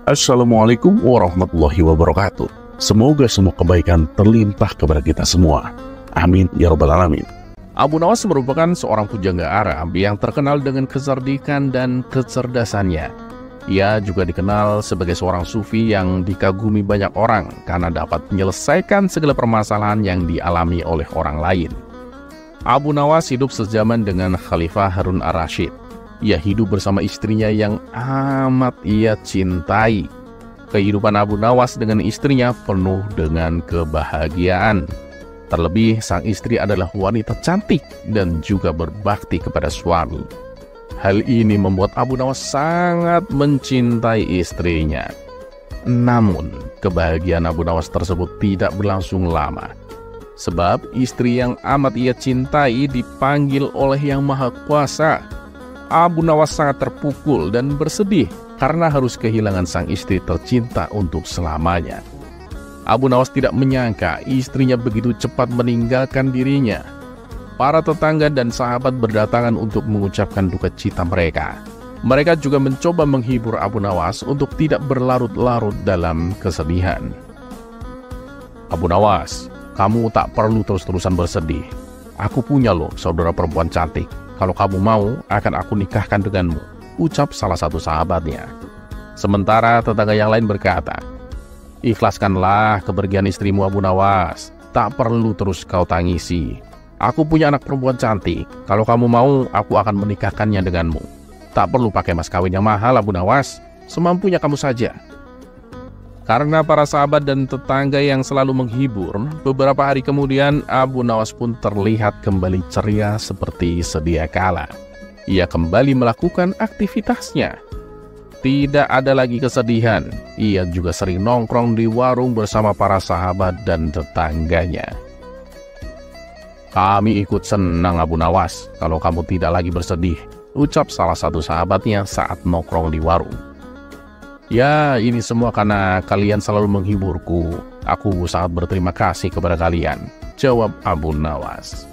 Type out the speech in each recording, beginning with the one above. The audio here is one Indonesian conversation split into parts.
Assalamualaikum warahmatullahi wabarakatuh. Semoga semua kebaikan terlimpah kepada kita semua. Amin ya rabbal alamin. Abu Nawas merupakan seorang pujangga Arab yang terkenal dengan kecerdikan dan kecerdasannya. Ia juga dikenal sebagai seorang sufi yang dikagumi banyak orang karena dapat menyelesaikan segala permasalahan yang dialami oleh orang lain. Abu Nawas hidup sezaman dengan Khalifah Harun ar-Rasyid. Ia hidup bersama istrinya yang amat ia cintai. Kehidupan Abu Nawas dengan istrinya penuh dengan kebahagiaan. Terlebih sang istri adalah wanita cantik dan juga berbakti kepada suami. Hal ini membuat Abu Nawas sangat mencintai istrinya. Namun, kebahagiaan Abu Nawas tersebut tidak berlangsung lama. Sebab istri yang amat ia cintai dipanggil oleh Yang Maha Kuasa. Abu Nawas sangat terpukul dan bersedih karena harus kehilangan sang istri tercinta untuk selamanya. Abu Nawas tidak menyangka istrinya begitu cepat meninggalkan dirinya. Para tetangga dan sahabat berdatangan untuk mengucapkan duka cita mereka. Mereka juga mencoba menghibur Abu Nawas untuk tidak berlarut-larut dalam kesedihan. Abu Nawas, kamu tak perlu terus-terusan bersedih. Aku punya loh saudara perempuan cantik. Kalau kamu mau, akan aku nikahkan denganmu, ucap salah satu sahabatnya. Sementara tetangga yang lain berkata, ikhlaskanlah kepergian istrimu Abu Nawas, tak perlu terus kau tangisi. Aku punya anak perempuan cantik, kalau kamu mau, aku akan menikahkannya denganmu. Tak perlu pakai mas kawin yang mahal Abu Nawas, semampunya kamu saja. Karena para sahabat dan tetangga yang selalu menghibur, beberapa hari kemudian Abu Nawas pun terlihat kembali ceria seperti sedia kala. Ia kembali melakukan aktivitasnya. Tidak ada lagi kesedihan. Ia juga sering nongkrong di warung bersama para sahabat dan tetangganya. Kami ikut senang Abu Nawas kalau kamu tidak lagi bersedih, ucap salah satu sahabatnya saat nongkrong di warung. Ya, ini semua karena kalian selalu menghiburku. Aku sangat berterima kasih kepada kalian, jawab Abu Nawas.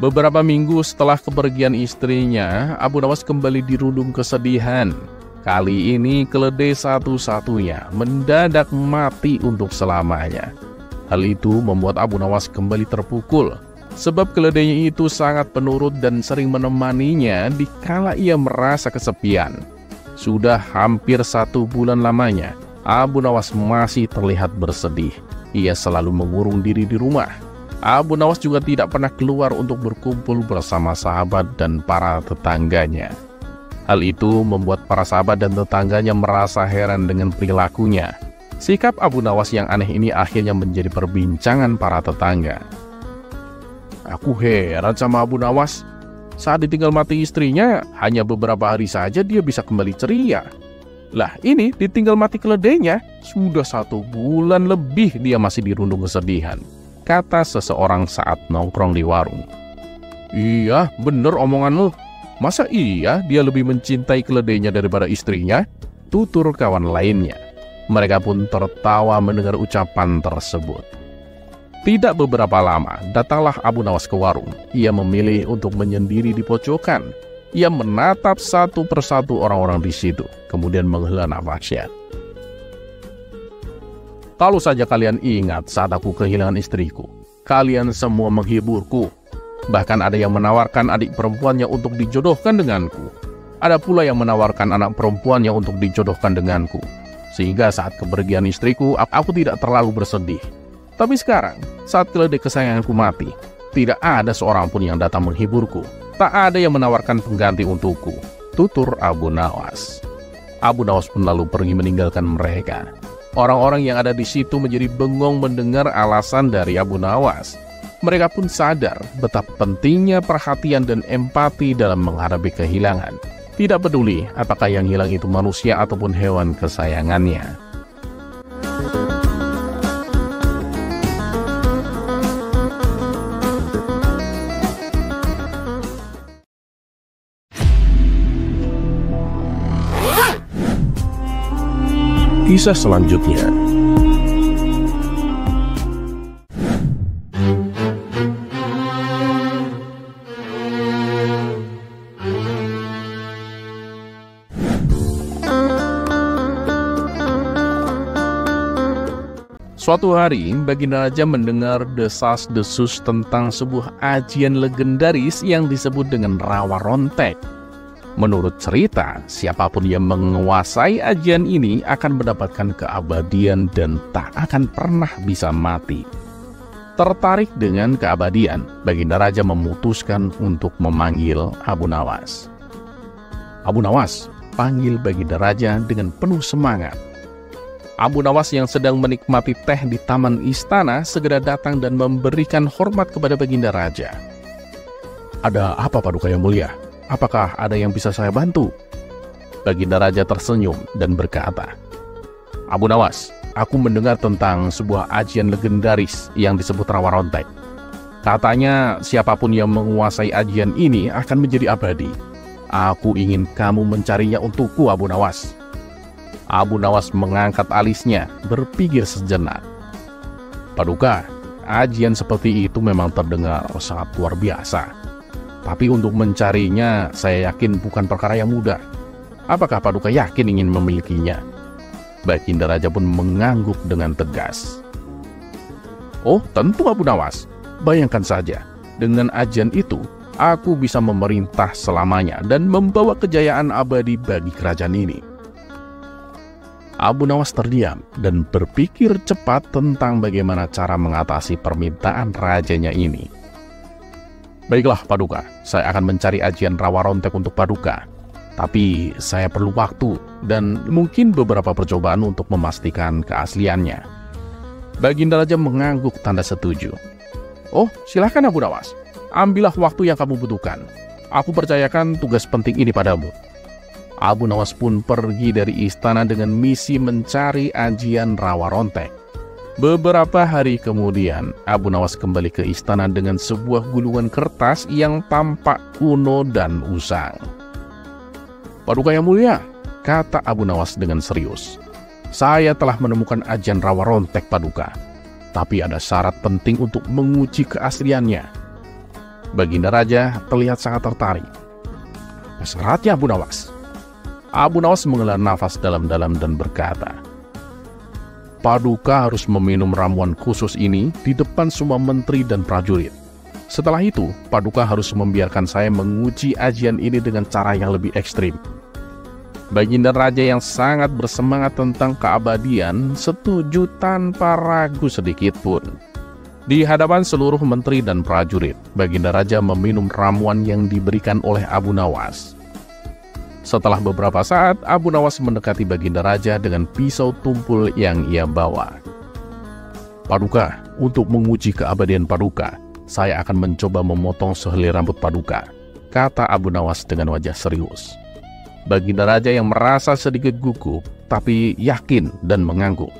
Beberapa minggu setelah kepergian istrinya, Abu Nawas kembali dirundung kesedihan. Kali ini keledai satu-satunya mendadak mati untuk selamanya. Hal itu membuat Abu Nawas kembali terpukul, sebab keledainya itu sangat penurut dan sering menemaninya dikala ia merasa kesepian. Sudah hampir 1 bulan lamanya, Abu Nawas masih terlihat bersedih. Ia selalu mengurung diri di rumah. Abu Nawas juga tidak pernah keluar untuk berkumpul bersama sahabat dan para tetangganya. Hal itu membuat para sahabat dan tetangganya merasa heran dengan perilakunya. Sikap Abu Nawas yang aneh ini akhirnya menjadi perbincangan para tetangga. Aku heran sama Abu Nawas. Saat ditinggal mati istrinya, hanya beberapa hari saja dia bisa kembali ceria. Lah ini ditinggal mati keledainya, sudah 1 bulan lebih dia masih dirundung kesedihan, kata seseorang saat nongkrong di warung. Iya, bener omonganmu. Masa iya dia lebih mencintai keledainya daripada istrinya? Tutur kawan lainnya. Mereka pun tertawa mendengar ucapan tersebut. Tidak beberapa lama, datanglah Abu Nawas ke warung. Ia memilih untuk menyendiri di pojokan. Ia menatap satu persatu orang-orang di situ, kemudian menghela nafasnya. Kalau saja kalian ingat saat aku kehilangan istriku, kalian semua menghiburku. Bahkan ada yang menawarkan adik perempuannya untuk dijodohkan denganku. Ada pula yang menawarkan anak perempuannya untuk dijodohkan denganku. Sehingga saat kepergian istriku, aku tidak terlalu bersedih. Tapi sekarang, saat keledai kesayanganku mati, tidak ada seorang pun yang datang menghiburku. Tak ada yang menawarkan pengganti untukku, tutur Abu Nawas. Abu Nawas pun lalu pergi meninggalkan mereka. Orang-orang yang ada di situ menjadi bengong mendengar alasan dari Abu Nawas. Mereka pun sadar betapa pentingnya perhatian dan empati dalam menghadapi kehilangan. Tidak peduli apakah yang hilang itu manusia ataupun hewan kesayangannya. Kisah selanjutnya. Suatu hari, Baginda Raja mendengar desas-desus tentang sebuah ajian legendaris yang disebut dengan Rawa Rontek. Menurut cerita, siapapun yang menguasai ajian ini akan mendapatkan keabadian dan tak akan pernah bisa mati. Tertarik dengan keabadian, Baginda Raja memutuskan untuk memanggil Abu Nawas. "Abu Nawas," panggil Baginda Raja dengan penuh semangat. Abu Nawas yang sedang menikmati teh di taman istana segera datang dan memberikan hormat kepada Baginda Raja. "Ada apa, Paduka yang mulia? Apakah ada yang bisa saya bantu?" Baginda Raja tersenyum dan berkata, "Abu Nawas, aku mendengar tentang sebuah ajian legendaris yang disebut Rawa Rontek. Katanya siapapun yang menguasai ajian ini akan menjadi abadi. Aku ingin kamu mencarinya untukku, Abu Nawas." Abu Nawas mengangkat alisnya, berpikir sejenak. "Paduka, ajian seperti itu memang terdengar sangat luar biasa. Tapi untuk mencarinya, saya yakin bukan perkara yang mudah. Apakah Paduka yakin ingin memilikinya?" Baginda Raja pun mengangguk dengan tegas. "Oh, tentu Abu Nawas. Bayangkan saja, dengan ajian itu, aku bisa memerintah selamanya dan membawa kejayaan abadi bagi kerajaan ini." Abu Nawas terdiam dan berpikir cepat tentang bagaimana cara mengatasi permintaan rajanya ini. "Baiklah Paduka, saya akan mencari ajian Rawa Rontek untuk Paduka. Tapi saya perlu waktu dan mungkin beberapa percobaan untuk memastikan keasliannya." Baginda Raja mengangguk tanda setuju. "Oh, silakan Abu Nawas. Ambillah waktu yang kamu butuhkan. Aku percayakan tugas penting ini padamu." Abu Nawas pun pergi dari istana dengan misi mencari ajian Rawa Rontek. Beberapa hari kemudian, Abu Nawas kembali ke istana dengan sebuah gulungan kertas yang tampak kuno dan usang. "Paduka yang mulia," kata Abu Nawas dengan serius, "saya telah menemukan ajian Rawa Rontek Paduka. Tapi ada syarat penting untuk menguji keasliannya." Baginda Raja terlihat sangat tertarik. "Apa syaratnya, Abu Nawas?" Abu Nawas menghela nafas dalam-dalam dan berkata, "Paduka harus meminum ramuan khusus ini di depan semua menteri dan prajurit. Setelah itu, Paduka harus membiarkan saya menguji ajian ini dengan cara yang lebih ekstrim." Baginda Raja yang sangat bersemangat tentang keabadian setuju tanpa ragu sedikit pun. Di hadapan seluruh menteri dan prajurit, Baginda Raja meminum ramuan yang diberikan oleh Abu Nawas. Setelah beberapa saat, Abu Nawas mendekati Baginda Raja dengan pisau tumpul yang ia bawa. "Paduka, untuk menguji keabadian Paduka, saya akan mencoba memotong sehelai rambut Paduka," kata Abu Nawas dengan wajah serius. Baginda Raja yang merasa sedikit gugup, tapi yakin dan mengangguk.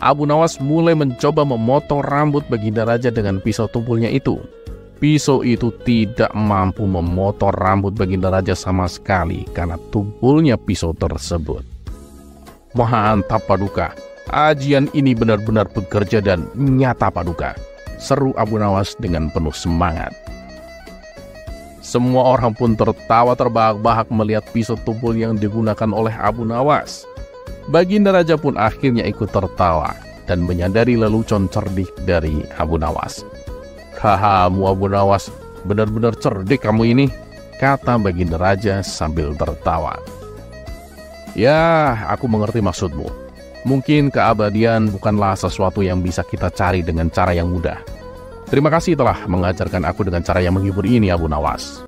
Abu Nawas mulai mencoba memotong rambut Baginda Raja dengan pisau tumpulnya itu. Pisau itu tidak mampu memotong rambut Baginda Raja sama sekali karena tumpulnya pisau tersebut. "Mantap Paduka, ajian ini benar-benar bekerja dan nyata Paduka," seru Abu Nawas dengan penuh semangat. Semua orang pun tertawa terbahak-bahak melihat pisau tumpul yang digunakan oleh Abu Nawas. Baginda Raja pun akhirnya ikut tertawa dan menyadari lelucon cerdik dari Abu Nawas. "Hahamu Abu Nawas, benar-benar cerdik kamu ini," kata Baginda Raja sambil tertawa. "Ya, aku mengerti maksudmu. Mungkin keabadian bukanlah sesuatu yang bisa kita cari dengan cara yang mudah. Terima kasih telah mengajarkan aku dengan cara yang menghibur ini, Abu Nawas."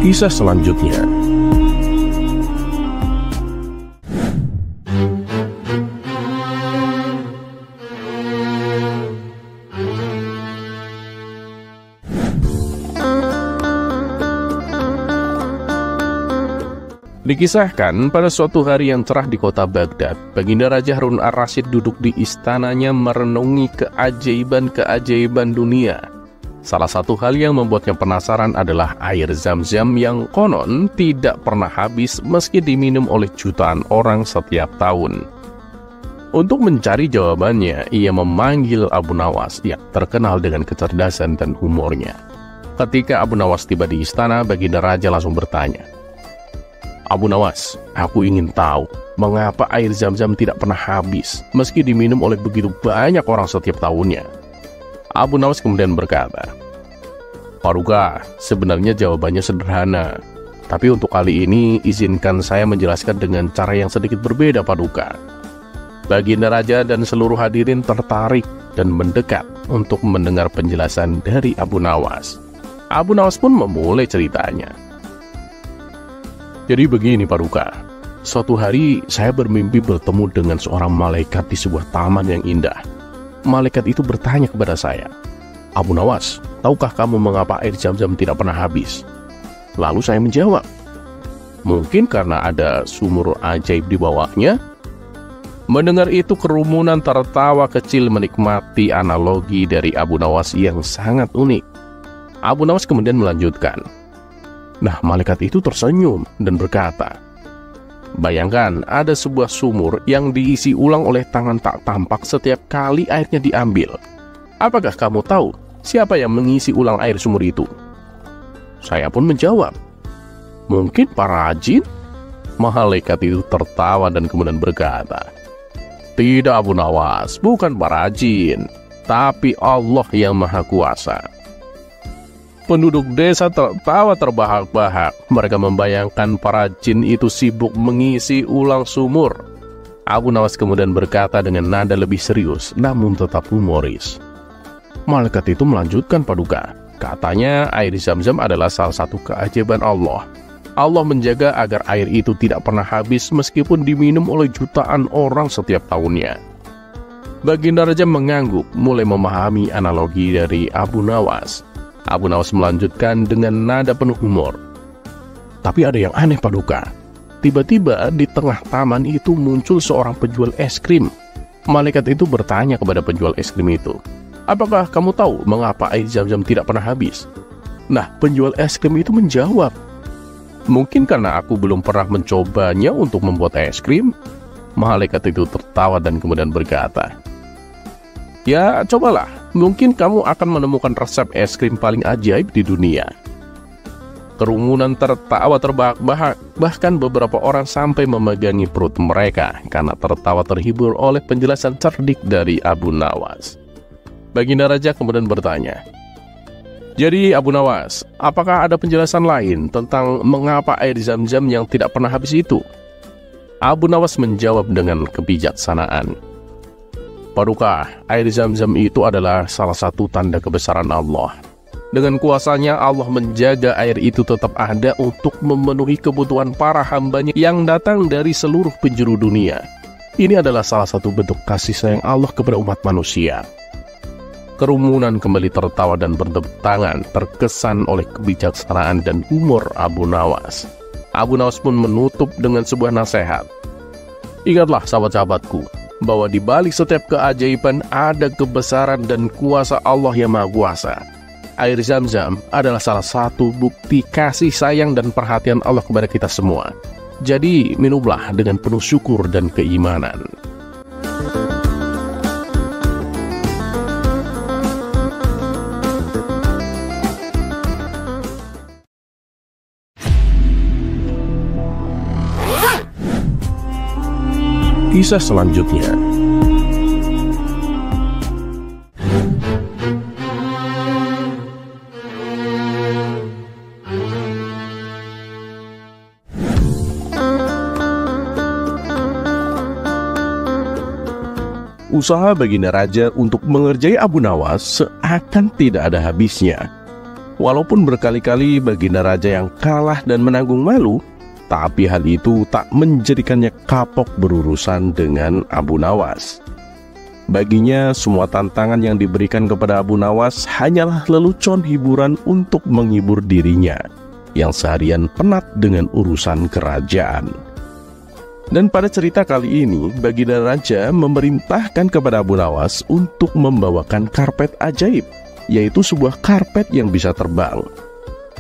Kisah selanjutnya. Dikisahkan pada suatu hari yang cerah di kota Baghdad, Baginda Raja Harun ar-Rasyid duduk di istananya merenungi keajaiban-keajaiban dunia. Salah satu hal yang membuatnya penasaran adalah air Zam-Zam yang konon tidak pernah habis meski diminum oleh jutaan orang setiap tahun. Untuk mencari jawabannya, ia memanggil Abu Nawas yang terkenal dengan kecerdasan dan humornya. Ketika Abu Nawas tiba di istana, Baginda Raja langsung bertanya, "Abu Nawas, aku ingin tahu mengapa air Zam-Zam tidak pernah habis meski diminum oleh begitu banyak orang setiap tahunnya?" Abu Nawas kemudian berkata, "Paduka, sebenarnya jawabannya sederhana. Tapi untuk kali ini, izinkan saya menjelaskan dengan cara yang sedikit berbeda, Paduka." Baginda Raja dan seluruh hadirin tertarik dan mendekat untuk mendengar penjelasan dari Abu Nawas. Abu Nawas pun memulai ceritanya. "Jadi begini, Paduka. Suatu hari saya bermimpi bertemu dengan seorang malaikat di sebuah taman yang indah. Malaikat itu bertanya kepada saya, 'Abu Nawas, tahukah kamu mengapa air Zam-Zam tidak pernah habis?' Lalu saya menjawab, 'Mungkin karena ada sumur ajaib di bawahnya.'" Mendengar itu, kerumunan tertawa kecil menikmati analogi dari Abu Nawas yang sangat unik. Abu Nawas kemudian melanjutkan, "Nah, malaikat itu tersenyum dan berkata, 'Bayangkan ada sebuah sumur yang diisi ulang oleh tangan tak tampak setiap kali airnya diambil. Apakah kamu tahu siapa yang mengisi ulang air sumur itu?' Saya pun menjawab, 'Mungkin para jin?' Malaikat itu tertawa dan kemudian berkata, 'Tidak, Abu Nawas, bukan para jin, tapi Allah yang Maha Kuasa.' Penduduk desa tertawa terbahak-bahak. Mereka membayangkan para jin itu sibuk mengisi ulang sumur. Abu Nawas kemudian berkata dengan nada lebih serius, namun tetap humoris, "Malaikat itu melanjutkan, Paduka. Katanya air Zam-Zam adalah salah satu keajaiban Allah. Allah menjaga agar air itu tidak pernah habis meskipun diminum oleh jutaan orang setiap tahunnya." Baginda Raja mengangguk, mulai memahami analogi dari Abu Nawas. Abu Nawas melanjutkan dengan nada penuh humor, "Tapi ada yang aneh, Paduka. Tiba-tiba di tengah taman itu muncul seorang penjual es krim. Malaikat itu bertanya kepada penjual es krim itu, 'Apakah kamu tahu mengapa air Zam-Zam tidak pernah habis?' Nah, penjual es krim itu menjawab, 'Mungkin karena aku belum pernah mencobanya untuk membuat es krim.' Malaikat itu tertawa dan kemudian berkata, 'Ya, cobalah. Mungkin kamu akan menemukan resep es krim paling ajaib di dunia.' Kerumunan tertawa terbahak-bahak. Bahkan beberapa orang sampai memegangi perut mereka karena tertawa terhibur oleh penjelasan cerdik dari Abu Nawas. Baginda Raja kemudian bertanya, "Jadi Abu Nawas, apakah ada penjelasan lain tentang mengapa air Zam-Zam yang tidak pernah habis itu?" Abu Nawas menjawab dengan kebijaksanaan, "Paduka, air Zam-Zam itu adalah salah satu tanda kebesaran Allah. Dengan kuasanya Allah menjaga air itu tetap ada untuk memenuhi kebutuhan para hambanya yang datang dari seluruh penjuru dunia. Ini adalah salah satu bentuk kasih sayang Allah kepada umat manusia." Kerumunan kembali tertawa dan bertepuk tangan, terkesan oleh kebijaksanaan dan humor Abu Nawas. Abu Nawas pun menutup dengan sebuah nasihat, "Ingatlah sahabat-sahabatku, bahwa di balik setiap keajaiban ada kebesaran dan kuasa Allah yang Maha Kuasa. Air Zam-Zam adalah salah satu bukti kasih sayang dan perhatian Allah kepada kita semua. Jadi minumlah dengan penuh syukur dan keimanan." Kisah selanjutnya. Usaha Baginda Raja untuk mengerjai Abu Nawas seakan tidak ada habisnya. Walaupun berkali-kali Baginda Raja yang kalah dan menanggung malu, tapi hal itu tak menjadikannya kapok berurusan dengan Abu Nawas. Baginya, semua tantangan yang diberikan kepada Abu Nawas hanyalah lelucon hiburan untuk menghibur dirinya, yang seharian penat dengan urusan kerajaan. Dan pada cerita kali ini, Baginda Raja memerintahkan kepada Abu Nawas untuk membawakan karpet ajaib, yaitu sebuah karpet yang bisa terbang.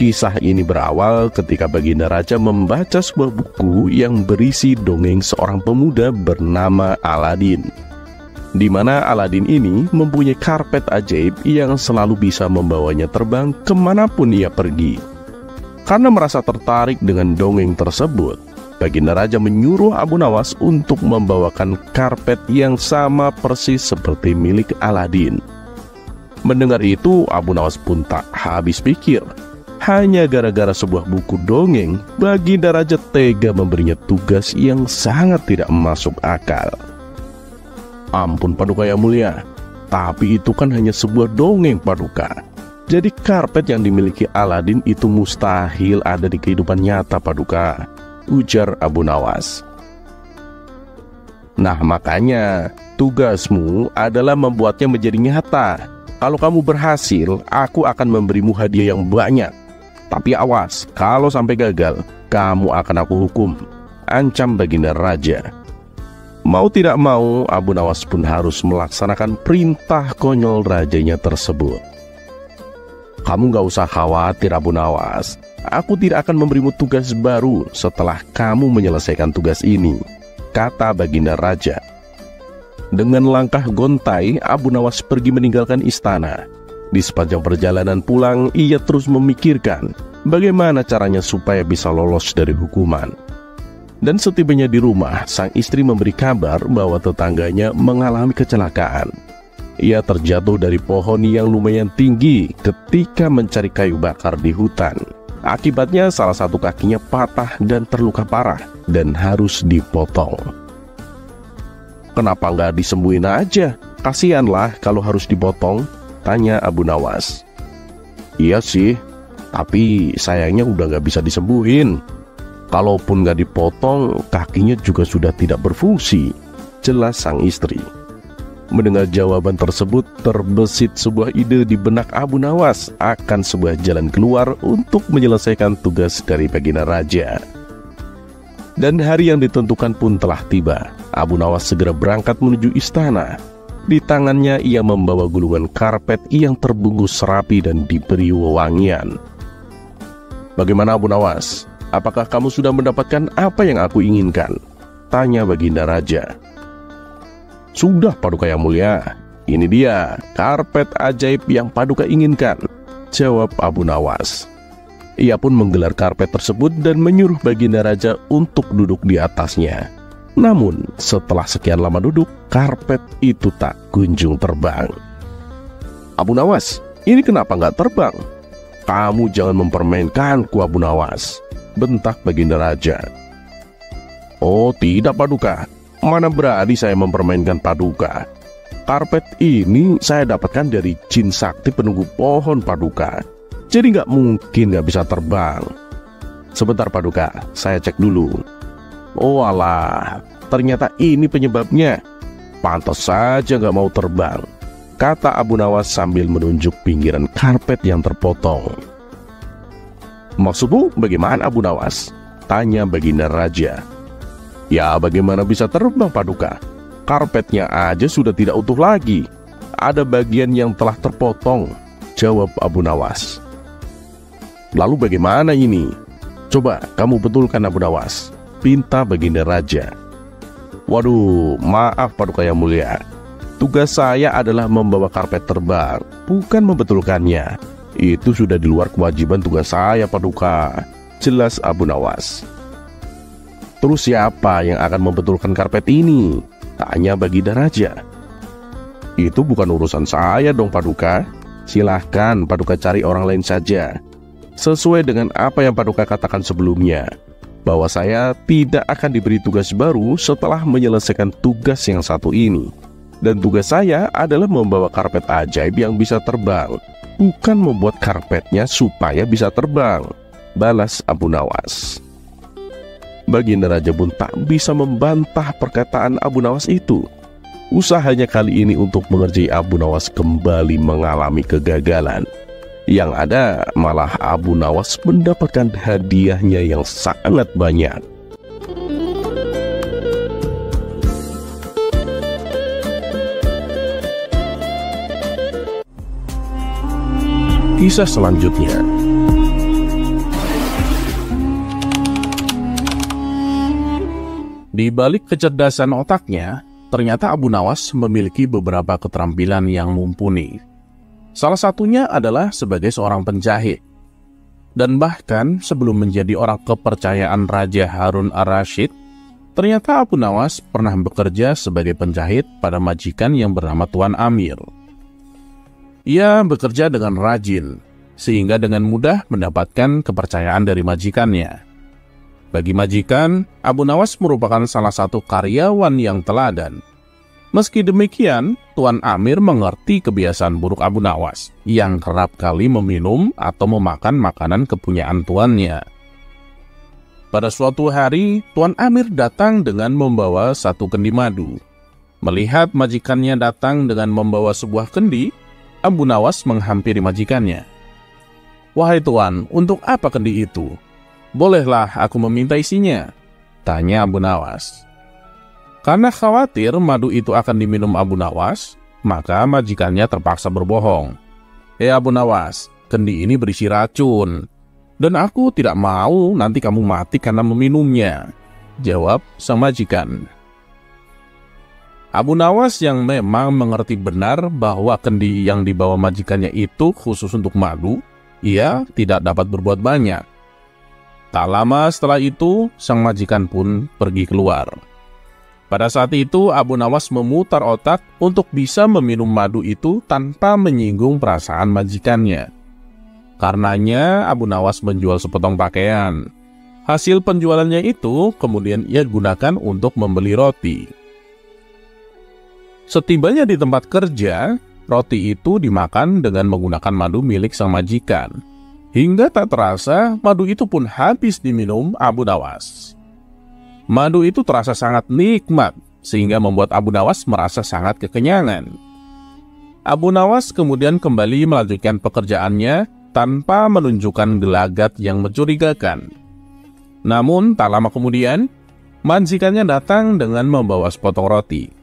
Kisah ini berawal ketika Baginda Raja membaca sebuah buku yang berisi dongeng seorang pemuda bernama Aladin, di mana Aladin ini mempunyai karpet ajaib yang selalu bisa membawanya terbang kemanapun ia pergi. Karena merasa tertarik dengan dongeng tersebut, Baginda Raja menyuruh Abu Nawas untuk membawakan karpet yang sama persis seperti milik Aladin. Mendengar itu, Abu Nawas pun tak habis pikir. Hanya gara-gara sebuah buku dongeng, Baginda Raja tega memberinya tugas yang sangat tidak masuk akal. Ampun Paduka yang mulia, tapi itu kan hanya sebuah dongeng Paduka. Jadi karpet yang dimiliki Aladin itu mustahil ada di kehidupan nyata Paduka, ujar Abu Nawas. Nah makanya, tugasmu adalah membuatnya menjadi nyata. Kalau kamu berhasil, aku akan memberimu hadiah yang banyak. Tapi awas, kalau sampai gagal, kamu akan aku hukum, ancam Baginda Raja. Mau tidak mau, Abu Nawas pun harus melaksanakan perintah konyol rajanya tersebut. Kamu gak usah khawatir Abu Nawas, aku tidak akan memberimu tugas baru setelah kamu menyelesaikan tugas ini, kata Baginda Raja. Dengan langkah gontai, Abu Nawas pergi meninggalkan istana. Di sepanjang perjalanan pulang, ia terus memikirkan bagaimana caranya supaya bisa lolos dari hukuman. Dan setibanya di rumah, sang istri memberi kabar bahwa tetangganya mengalami kecelakaan. Ia terjatuh dari pohon yang lumayan tinggi ketika mencari kayu bakar di hutan. Akibatnya salah satu kakinya patah dan terluka parah dan harus dipotong. Kenapa nggak disembuhin aja? Kasianlah kalau harus dipotong, tanya Abu Nawas. Iya sih, tapi sayangnya udah nggak bisa disembuhin. Kalaupun nggak dipotong, kakinya juga sudah tidak berfungsi, jelas sang istri. Mendengar jawaban tersebut, terbesit sebuah ide di benak Abu Nawas akan sebuah jalan keluar untuk menyelesaikan tugas dari Baginda Raja. Dan hari yang ditentukan pun telah tiba. Abu Nawas segera berangkat menuju istana. Di tangannya ia membawa gulungan karpet yang terbungkus rapi dan diberi wewangian. Bagaimana Abu Nawas? Apakah kamu sudah mendapatkan apa yang aku inginkan? Tanya Baginda Raja. Sudah Paduka yang mulia, ini dia karpet ajaib yang Paduka inginkan, jawab Abu Nawas. Ia pun menggelar karpet tersebut dan menyuruh Baginda Raja untuk duduk di atasnya. Namun setelah sekian lama duduk, karpet itu tak kunjung terbang. Abu Nawas, ini kenapa nggak terbang? Kamu jangan mempermainkanku Abu Nawas, bentak Baginda Raja. Oh tidak Paduka, mana berani saya mempermainkan Paduka. Karpet ini saya dapatkan dari jin sakti penunggu pohon Paduka, jadi nggak mungkin nggak bisa terbang. Sebentar Paduka, saya cek dulu. Oh alah, ternyata ini penyebabnya. Pantas saja nggak mau terbang, kata Abu Nawas sambil menunjuk pinggiran karpet yang terpotong. Maksudmu bagaimana Abu Nawas? Tanya Baginda Raja. Ya bagaimana bisa terbang Paduka? Karpetnya aja sudah tidak utuh lagi. Ada bagian yang telah terpotong, jawab Abu Nawas. Lalu bagaimana ini? Coba kamu betulkan Abu Nawas, pinta Baginda Raja. Waduh, maaf Paduka yang mulia. Tugas saya adalah membawa karpet terbang, bukan membetulkannya. Itu sudah di luar kewajiban tugas saya Paduka, jelas Abu Nawas. Terus siapa yang akan membetulkan karpet ini? Tanya Baginda Raja. Itu bukan urusan saya dong Paduka. Silahkan Paduka cari orang lain saja. Sesuai dengan apa yang Paduka katakan sebelumnya, bahwa saya tidak akan diberi tugas baru setelah menyelesaikan tugas yang satu ini. Dan tugas saya adalah membawa karpet ajaib yang bisa terbang, bukan membuat karpetnya supaya bisa terbang, balas Abu Nawas. Baginda Raja pun tak bisa membantah perkataan Abu Nawas itu. Usahanya kali ini untuk mengerjai Abu Nawas kembali mengalami kegagalan. Yang ada malah Abu Nawas mendapatkan hadiahnya yang sangat banyak. Kisah selanjutnya. Di balik kecerdasan otaknya, ternyata Abu Nawas memiliki beberapa keterampilan yang mumpuni. Salah satunya adalah sebagai seorang penjahit. Dan bahkan sebelum menjadi orang kepercayaan Raja Harun ar-Rasyid, ternyata Abu Nawas pernah bekerja sebagai penjahit pada majikan yang bernama Tuan Amir. Ia bekerja dengan rajin, sehingga dengan mudah mendapatkan kepercayaan dari majikannya. Bagi majikan, Abu Nawas merupakan salah satu karyawan yang teladan. Meski demikian, Tuan Amir mengerti kebiasaan buruk Abu Nawas yang kerap kali meminum atau memakan makanan kepunyaan tuannya. Pada suatu hari, Tuan Amir datang dengan membawa satu kendi madu. Melihat majikannya datang dengan membawa sebuah kendi, Abu Nawas menghampiri majikannya. "Wahai Tuan, untuk apa kendi itu? Bolehlah aku meminta isinya?" tanya Abu Nawas. Karena khawatir madu itu akan diminum Abu Nawas, maka majikannya terpaksa berbohong. Abu Nawas, kendi ini berisi racun, dan aku tidak mau nanti kamu mati karena meminumnya," jawab sang majikan. Abu Nawas yang memang mengerti benar bahwa kendi yang dibawa majikannya itu khusus untuk madu, ia tidak dapat berbuat banyak. Tak lama setelah itu, sang majikan pun pergi keluar. Pada saat itu, Abu Nawas memutar otak untuk bisa meminum madu itu tanpa menyinggung perasaan majikannya. Karenanya, Abu Nawas menjual sepotong pakaian. Hasil penjualannya itu kemudian ia gunakan untuk membeli roti. Setibanya di tempat kerja, roti itu dimakan dengan menggunakan madu milik sang majikan. Hingga tak terasa, madu itu pun habis diminum Abu Nawas. Madu itu terasa sangat nikmat, sehingga membuat Abu Nawas merasa sangat kekenyangan. Abu Nawas kemudian kembali melanjutkan pekerjaannya tanpa menunjukkan gelagat yang mencurigakan. Namun, tak lama kemudian, majikannya datang dengan membawa sepotong roti.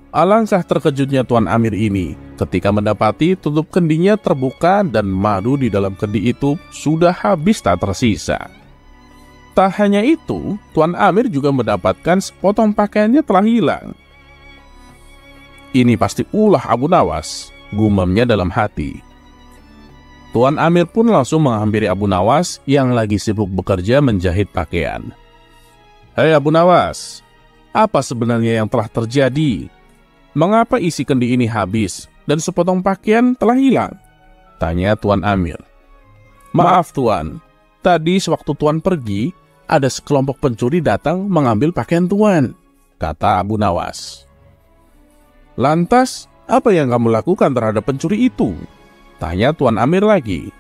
Alangkah terkejutnya Tuan Amir ini ketika mendapati tutup kendinya terbuka dan madu di dalam kendi itu sudah habis tak tersisa. Tak hanya itu, Tuan Amir juga mendapatkan sepotong pakaiannya telah hilang. "Ini pasti ulah Abu Nawas," gumamnya dalam hati. Tuan Amir pun langsung menghampiri Abu Nawas yang lagi sibuk bekerja menjahit pakaian. "Hei Abu Nawas, apa sebenarnya yang telah terjadi? Mengapa isi kendi ini habis dan sepotong pakaian telah hilang?" tanya Tuan Amir. "Maaf Tuan, tadi sewaktu Tuan pergi, ada sekelompok pencuri datang mengambil pakaian Tuan," kata Abu Nawas. "Lantas, apa yang kamu lakukan terhadap pencuri itu?" tanya Tuan Amir lagi.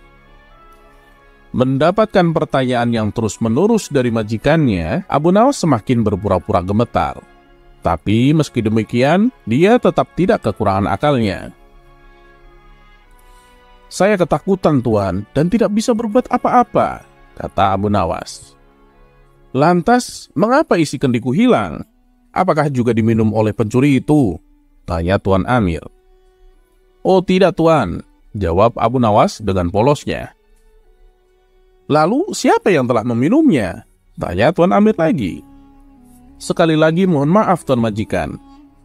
Mendapatkan pertanyaan yang terus-menerus dari majikannya, Abu Nawas semakin berpura-pura gemetar. Tapi meski demikian, dia tetap tidak kekurangan akalnya. "Saya ketakutan Tuan dan tidak bisa berbuat apa-apa," kata Abu Nawas. "Lantas, mengapa isi kendiku hilang? Apakah juga diminum oleh pencuri itu?" tanya Tuan Amir. "Oh tidak Tuan," jawab Abu Nawas dengan polosnya. "Lalu siapa yang telah meminumnya?" tanya Tuan Amir lagi. "Sekali lagi mohon maaf Tuan Majikan.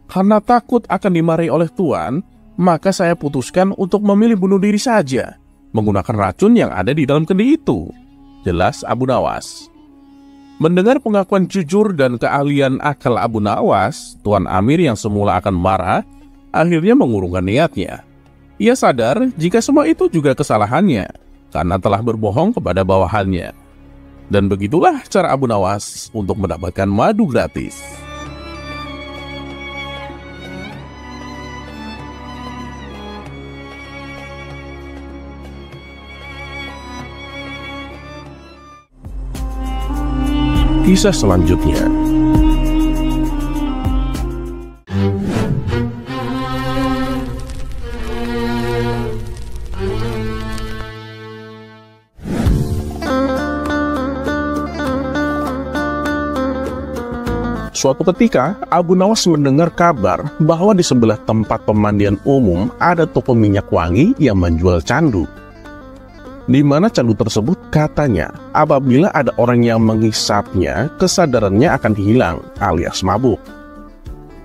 Karena takut akan dimarahi oleh Tuan, maka saya putuskan untuk memilih bunuh diri saja, menggunakan racun yang ada di dalam kendi itu," jelas Abu Nawas. Mendengar pengakuan jujur dan keahlian akal Abu Nawas, Tuan Amir yang semula akan marah, akhirnya mengurungkan niatnya. Ia sadar jika semua itu juga kesalahannya, karena telah berbohong kepada bawahannya. Dan begitulah cara Abu Nawas untuk mendapatkan madu gratis. Kisah selanjutnya. Suatu ketika, Abu Nawas mendengar kabar bahwa di sebelah tempat pemandian umum ada toko minyak wangi yang menjual candu. di mana candu tersebut katanya apabila ada orang yang menghisapnya, kesadarannya akan hilang alias mabuk.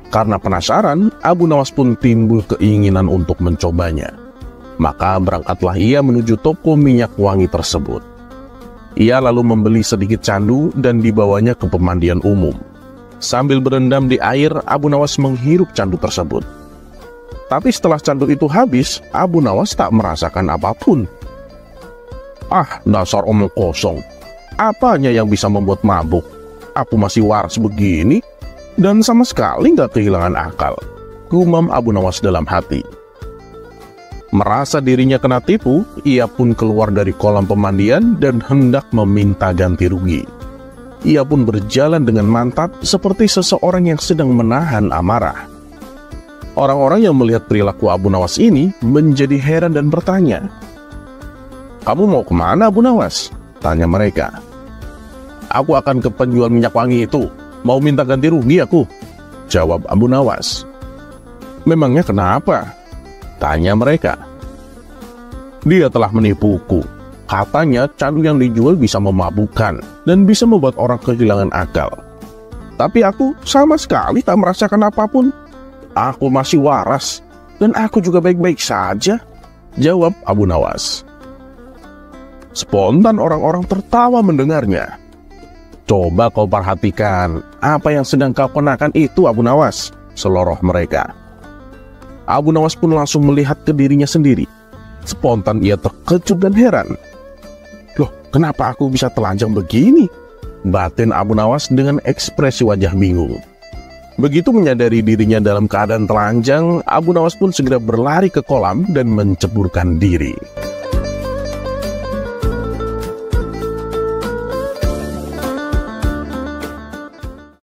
Karena penasaran, Abu Nawas pun timbul keinginan untuk mencobanya. Maka berangkatlah ia menuju toko minyak wangi tersebut. Ia lalu membeli sedikit candu dan dibawanya ke pemandian umum. Sambil berendam di air, Abu Nawas menghirup candu tersebut. Tapi setelah candu itu habis, Abu Nawas tak merasakan apapun. Ah, dasar omong kosong. Apanya yang bisa membuat mabuk? Aku masih waras begini dan sama sekali nggak kehilangan akal, gumam Abu Nawas dalam hati. Merasa dirinya kena tipu, ia pun keluar dari kolam pemandian dan hendak meminta ganti rugi. Ia pun berjalan dengan mantap seperti seseorang yang sedang menahan amarah. Orang-orang yang melihat perilaku Abu Nawas ini menjadi heran dan bertanya, "Kamu mau kemana, Abu Nawas?" tanya mereka. "Aku akan ke penjual minyak wangi itu, mau minta ganti rugi aku," jawab Abu Nawas. "Memangnya kenapa?" tanya mereka. "Dia telah menipuku. Katanya candu yang dijual bisa memabukkan dan bisa membuat orang kehilangan akal. Tapi aku sama sekali tak merasakan apapun. Aku masih waras dan aku juga baik-baik saja," jawab Abu Nawas. Spontan orang-orang tertawa mendengarnya. "Coba kau perhatikan apa yang sedang kau kenakan itu, Abu Nawas," seloroh mereka. Abu Nawas pun langsung melihat ke dirinya sendiri. Spontan ia terkejut dan heran. "Loh, kenapa aku bisa telanjang begini?" batin Abu Nawas dengan ekspresi wajah bingung. Begitu menyadari dirinya dalam keadaan telanjang, Abu Nawas pun segera berlari ke kolam dan menceburkan diri.